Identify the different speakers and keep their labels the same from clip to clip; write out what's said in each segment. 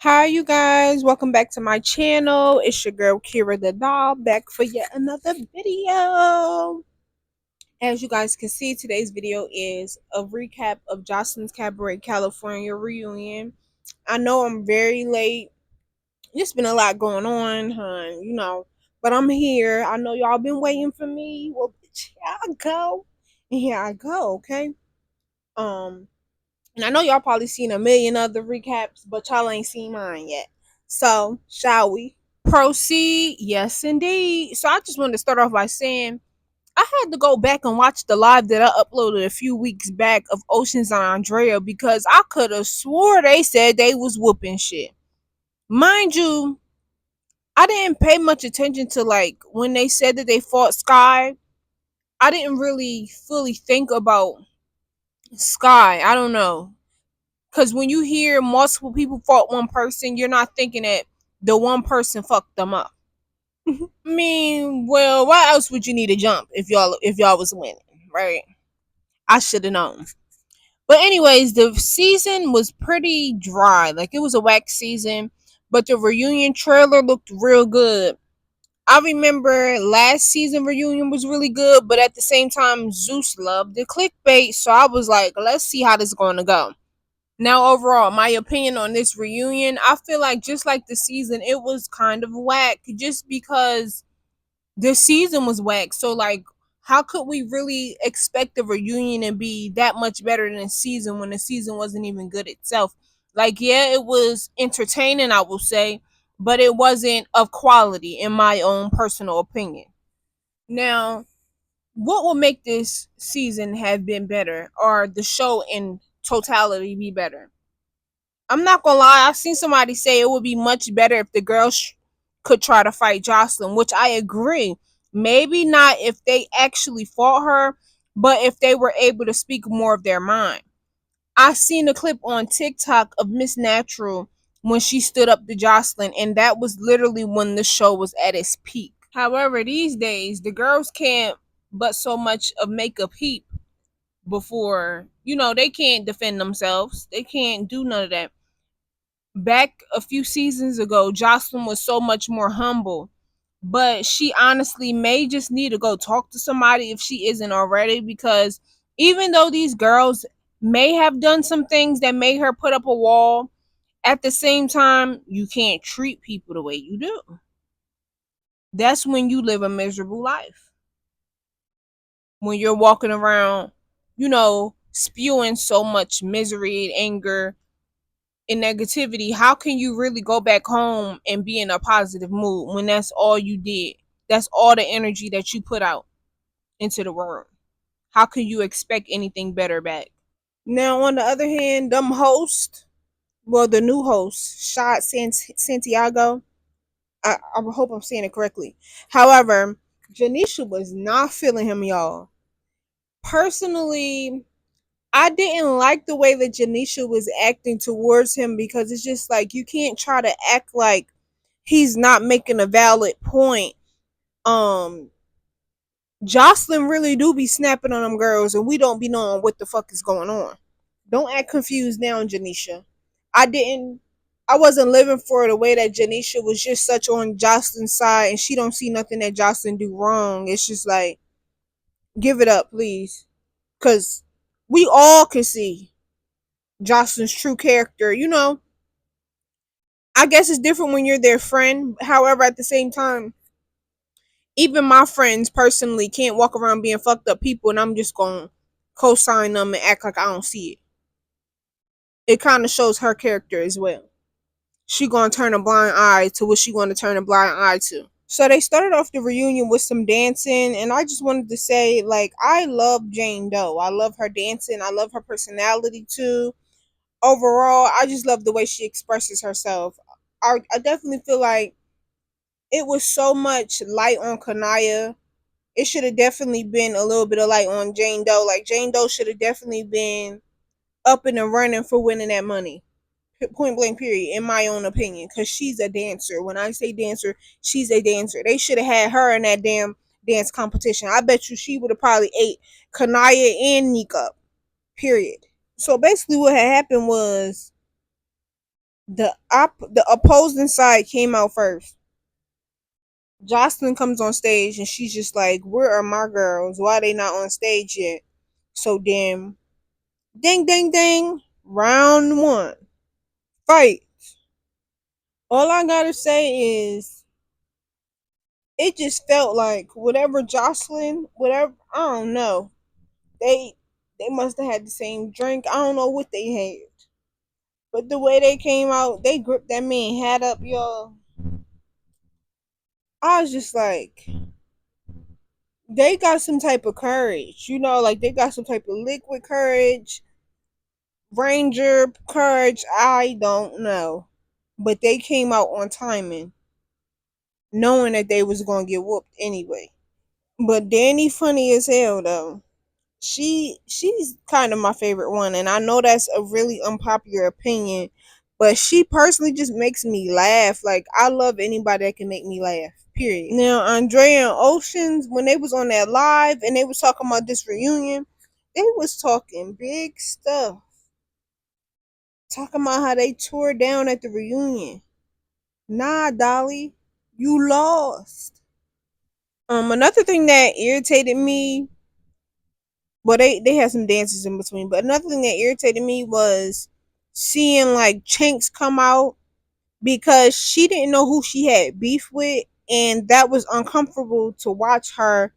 Speaker 1: Hi, you guys. Welcome back to my channel. It's your girl Kira the doll back for yet another video. As you guys can see, today's video is a recap of Joseline's Cabaret California reunion. I know I'm very late. It's been a lot going on, hun, but I'm here. I know y'all been waiting for me. Well, bitch, here I go. And here I go, okay? Um, and I know y'all probably seen a million other recaps, but y'all ain't seen mine yet. So, shall we proceed? Yes, indeed. So, I just wanted to start off by saying I had to go back and watch the live that I uploaded a few weeks back of Oceans and Andrea because I could have swore they said they was whooping shit. Mind you, I didn't pay much attention to like when they said that they fought Sky. I didn't really fully think about Sky. I don't know. Because when you hear multiple people fought one person, you're not thinking that the one person fucked them up. I mean, well, why else would you need to jump if y'all was winning, right? I should have known. But anyways, the season was pretty dry. Like it was a wax season, but the reunion trailer looked real good. I remember last season reunion was really good, but at the same time, Zeus loved the clickbait, so I was like, let's see how this is going to go. Now, overall, my opinion on this reunion, I feel like just like the season, it was kind of whack just because the season was whack. So, like, how could we really expect the reunion to be that much better than the season when the season wasn't even good itself? Like, yeah, it was entertaining, I will say, but it wasn't of quality, in my own personal opinion. Now, what will make this season have been better, or the show in totality be better? I'm not gonna lie. I've seen somebody say it would be much better if the girls could try to fight Joseline, which I agree. Maybe not if they actually fought her, but if they were able to speak more of their mind. I seen a clip on TikTok of Miss Natural when she stood up to Joseline, and that was literally when the show was at its peak. However, these days the girls can't but so much of make a peep before they can't defend themselves. They can't do none of that. Back a few seasons ago, Jocelyn was so much more humble, but she honestly may just need to go talk to somebody if she isn't already, because even though these girls may have done some things that made her put up a wall, at the same time, you can't treat people the way you do. That's when you live a miserable life. When you're walking around, spewing so much misery and anger in negativity, how can you really go back home and be in a positive mood when that's all you did? That's all the energy that you put out into the world. How can you expect anything better back? Now, on the other hand, them host, well, the new host, Shot Santiago, I hope I'm saying it correctly. However, Janisha was not feeling him, y'all. Personally, I didn't like the way that Janisha was acting towards him because it's just like you can't try to act like he's not making a valid point. Um Jocelyn really do be snapping on them girls and we don't be knowing what the fuck is going on. Don't act confused now, Janisha. I didn't I wasn't living for the way that Janisha was just such on Jocelyn's side and she don't see nothing that Jocelyn do wrong. It's just like give it up, please. Cause we all can see Jocelyn's true character. I guess it's different when you're their friend. However, at the same time, even my friends personally can't walk around being fucked up people and I'm just gonna co-sign them and act like I don't see it. It kind of shows her character as well. She gonna turn a blind eye to what she gonna turn a blind eye to. So they started off the reunion with some dancing, and I just wanted to say, like, I love Jane Doe. I love her dancing. I love her personality too. Overall, I just love the way she expresses herself. I definitely feel like it was so much light on Kanaya. It should have definitely been a little bit of light on Jane Doe. Like Jane Doe should have definitely been up in the running for winning that money. Point blank period, in my own opinion, because she's a dancer. When I say dancer, she's a dancer. They should have had her in that damn dance competition. I bet you she would have probably ate Kanaya and Nick up. Period. So basically what had happened was The opposing side came out first. Joseline comes on stage and she's just like, "Where are my girls? Why are they not on stage yet?" So then, ding, ding, ding, round one, fight. All I gotta say is, it just felt like whatever Joseline, whatever, I don't know. They they must have had the same drink. I don't know what they had, but the way they came out, they gripped that man hat up, y'all. I was just like, they got some type of courage, like they got some type of liquid courage, ranger courage. I don't know, but they came out on timing, knowing that they was gonna get whooped anyway. But Danny funny as hell though. She's kind of my favorite one, and I know that's a really unpopular opinion, but she personally just makes me laugh. Like, I love anybody that can make me laugh, period. Now, Andrea and Oceans, when they was on that live and they was talking about this reunion, they was talking big stuff, talking about how they tore down at the reunion. Nah, Dolly, you lost. Another thing that irritated me, well, they had some dances in between, but another thing that irritated me was seeing like Chinks come out, because she didn't know who she had beef with, and that was uncomfortable to watch her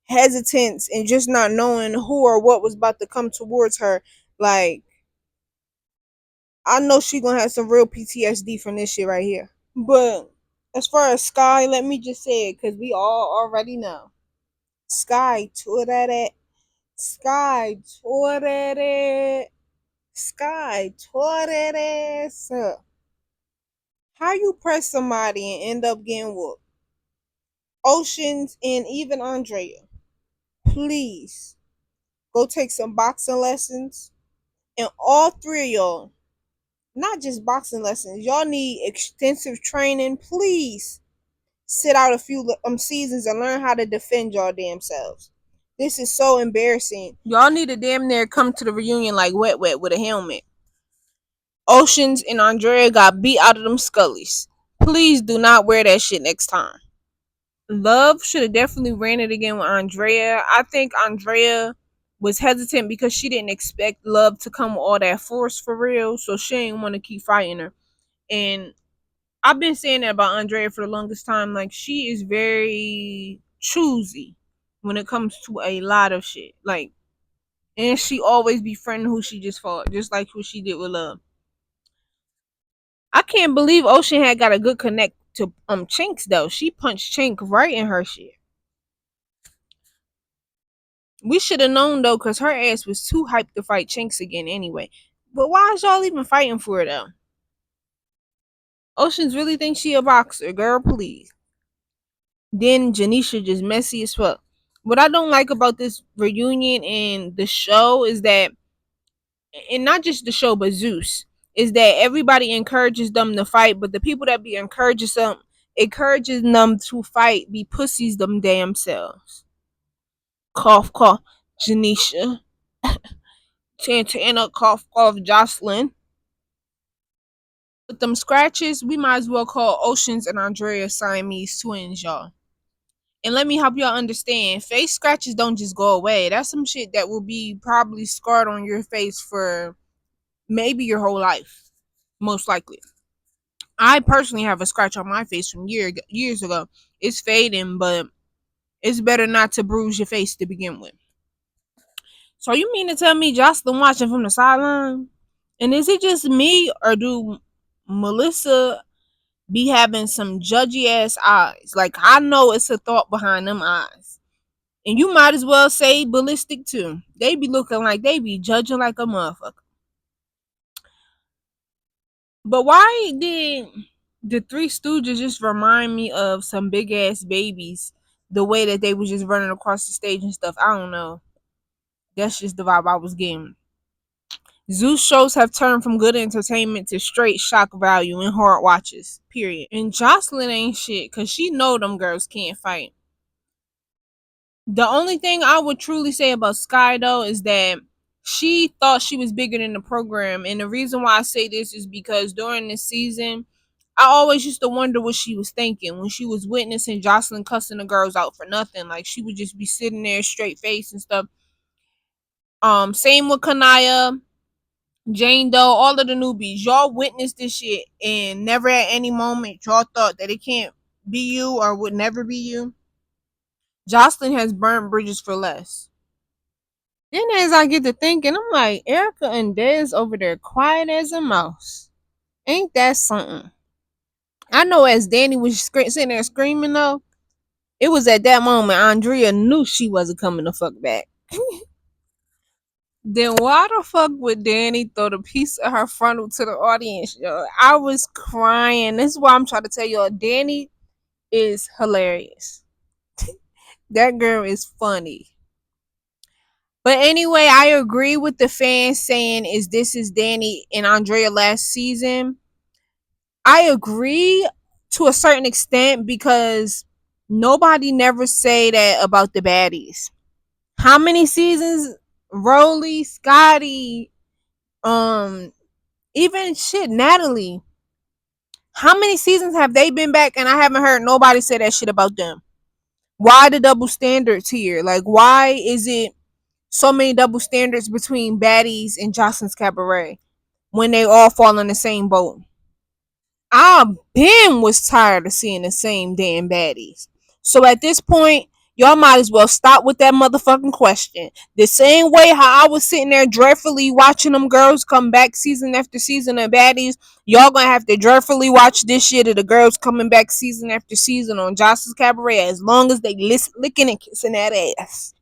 Speaker 1: hesitance and just not knowing who or what was about to come towards her. Like, I know she gonna have some real PTSD from this shit right here. But as far as Sky, let me just say it because we all already know. Sky tore that. Sky tore that. Sky tore that ass up. How you press somebody and end up getting whooped? Oceans and even Andrea, please go take some boxing lessons. And all three of y'all, not just boxing lessons, y'all need extensive training. Please sit out a few seasons and learn how to defend y'all damn selves. This is so embarrassing. Y'all need to damn near come to the reunion like wet with a helmet. Oceans and Andrea got beat out of them scullies. Please do not wear that shit next time. Love should have definitely ran it again with Andrea. I think Andrea was hesitant because she didn't expect Love to come with all that force for real, so she didn't want to keep fighting her. And I've been saying that about Andrea for the longest time. Like, she is very choosy when it comes to a lot of shit. Like, and she always befriend who she just fought, just like who she did with Love. I can't believe Ocean had got a good connect to Chinks though. She punched Chink right in her shit. We should have known though, cause her ass was too hyped to fight Chinks again anyway. But why is y'all even fighting for it though? Oceans really think she a boxer, girl, please. Then Janisha just messy as fuck. What I don't like about this reunion and the show is that, and not just the show, but Zeus, is that everybody encourages them to fight, but the people that be encouraging them to fight be pussies them damn selves. Cough, cough, Janisha. Tantana, cough, cough, Joseline. With them scratches, we might as well call Oceans and Andrea Siamese twins, y'all. And let me help y'all understand, face scratches don't just go away. That's some shit that will be probably scarred on your face for maybe your whole life, most likely. I personally have a scratch on my face from years ago. It's fading, but it's better not to bruise your face to begin with. So you mean to tell me Jocelyn watching from the sideline? And is it just me, or do Melissa be having some judgy ass eyes? Like, I know it's a thought behind them eyes. And you might as well say ballistic too. They be looking like they be judging like a motherfucker. But why did the Three Stooges just remind me of some big ass babies? The way that they was just running across the stage and stuff. I don't know. That's just the vibe I was getting. Zeus shows have turned from good entertainment to straight shock value and hard watches. Period. And Jocelyn ain't shit, cause she know them girls can't fight. The only thing I would truly say about Sky though is that She thought she was bigger than the program. And the reason why I say this is because during this season, I always used to wonder what she was thinking when she was witnessing Joseline cussing the girls out for nothing. Like she would just be sitting there straight face and stuff. Same with Kanaya, Jane Doe, all of the newbies. Y'all witnessed this shit and never at any moment y'all thought that it can't be you or would never be you. Joseline has burned bridges for less. Then as I get to thinking, I'm like, Erica and Dez over there quiet as a mouse. Ain't that something? I know as Danny was sitting there screaming though, it was at that moment Andrea knew she wasn't coming the fuck back. Then why the fuck would Danny throw the piece of her frontal to the audience, yo? I was crying. This is why I'm trying to tell y'all, Danny is hilarious. That girl is funny. But anyway, I agree with the fans saying this is Danny and Andrea last season. I agree to a certain extent because nobody never say that about the baddies. How many seasons Rolly, Scotty, even shit, Natalie. How many seasons have they been back and I haven't heard nobody say that shit about them? Why the double standards here? Like, why is it so many double standards between baddies and Joseline's Cabaret when they all fall in the same boat? I been was tired of seeing the same damn baddies. So at this point, y'all might as well stop with that motherfucking question. The same way how I was sitting there dreadfully watching them girls come back season after season of baddies, y'all gonna have to dreadfully watch this shit of the girls coming back season after season on Joss's Cabaret as long as they licking and kissing that ass.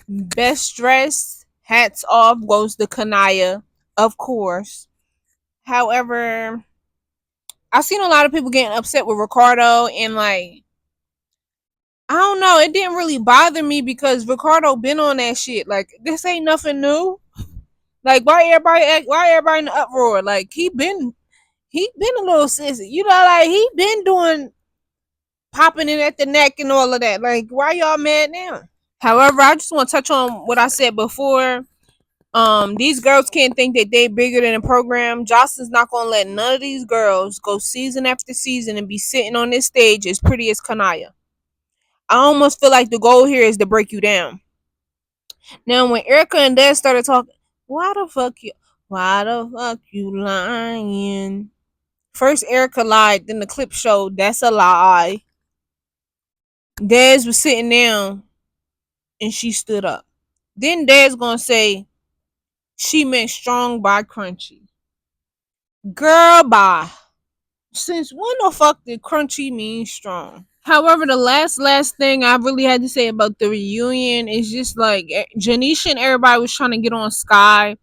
Speaker 1: Best dressed, hats off goes to Kanaya, of course. However, I've seen a lot of people getting upset with Ricardo, and like, I don't know, it didn't really bother me because Ricardo been on that shit. Like, this ain't nothing new. Like, why everybody in the uproar? Like, he been a little sissy, you know, like he been doing popping it at the neck and all of that. Like, why y'all mad now? However, I just want to touch on what I said before. These girls can't think that they bigger than the program. Joseline's not gonna let none of these girls go season after season and be sitting on this stage as pretty as Kanaya. I almost feel like the goal here is to break you down. Now, when Erica and Dad started talking, why the fuck you lying? First Erica lied, then the clip showed that's a lie. Dez was sitting down and she stood up. Then Dad's gonna say she meant strong by crunchy. Girl, bye. Since when the fuck did crunchy mean strong? However, the last thing I really had to say about the reunion is just like Janisha and everybody was trying to get on Sky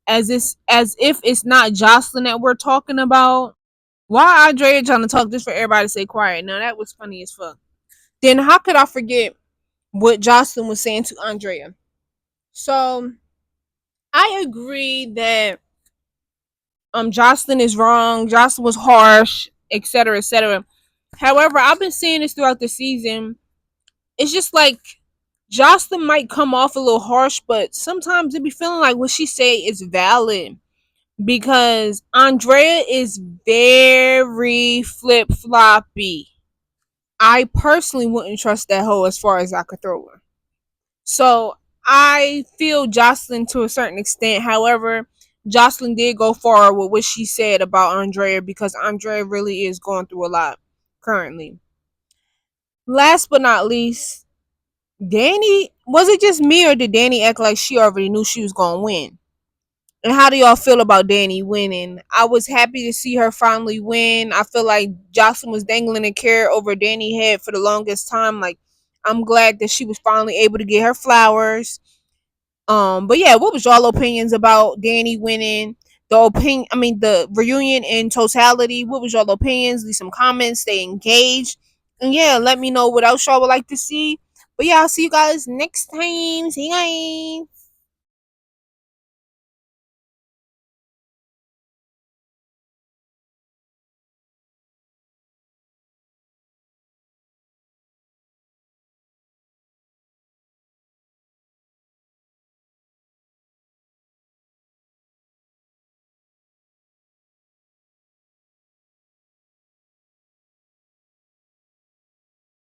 Speaker 1: as if it's not Joseline that we're talking about. Why Andrea trying to talk just for everybody to stay quiet? Now that was funny as fuck. Then how could I forget what Joseline was saying to Andrea? So I agree that Joseline is wrong. Joseline was harsh, etc., etc. However, I've been seeing this throughout the season. It's just like Joseline might come off a little harsh, but sometimes it be feeling like what she say is valid because Andrea is very flip floppy. I personally wouldn't trust that hoe as far as I could throw her. So I feel Joseline to a certain extent. However, Joseline did go far with what she said about Andrea because Andrea really is going through a lot currently. Last but not least, Danny, was it just me or did Danny act like she already knew she was going to win? And how do y'all feel about Danny winning? I was happy to see her finally win. I feel like Joseline was dangling a carrot over Danny's head for the longest time. Like, I'm glad that she was finally able to get her flowers. But yeah, what was y'all opinions about Danny winning? The reunion in totality. What was y'all opinions? Leave some comments. Stay engaged, and yeah, let me know what else y'all would like to see. But yeah, I'll see you guys next time. See you guys.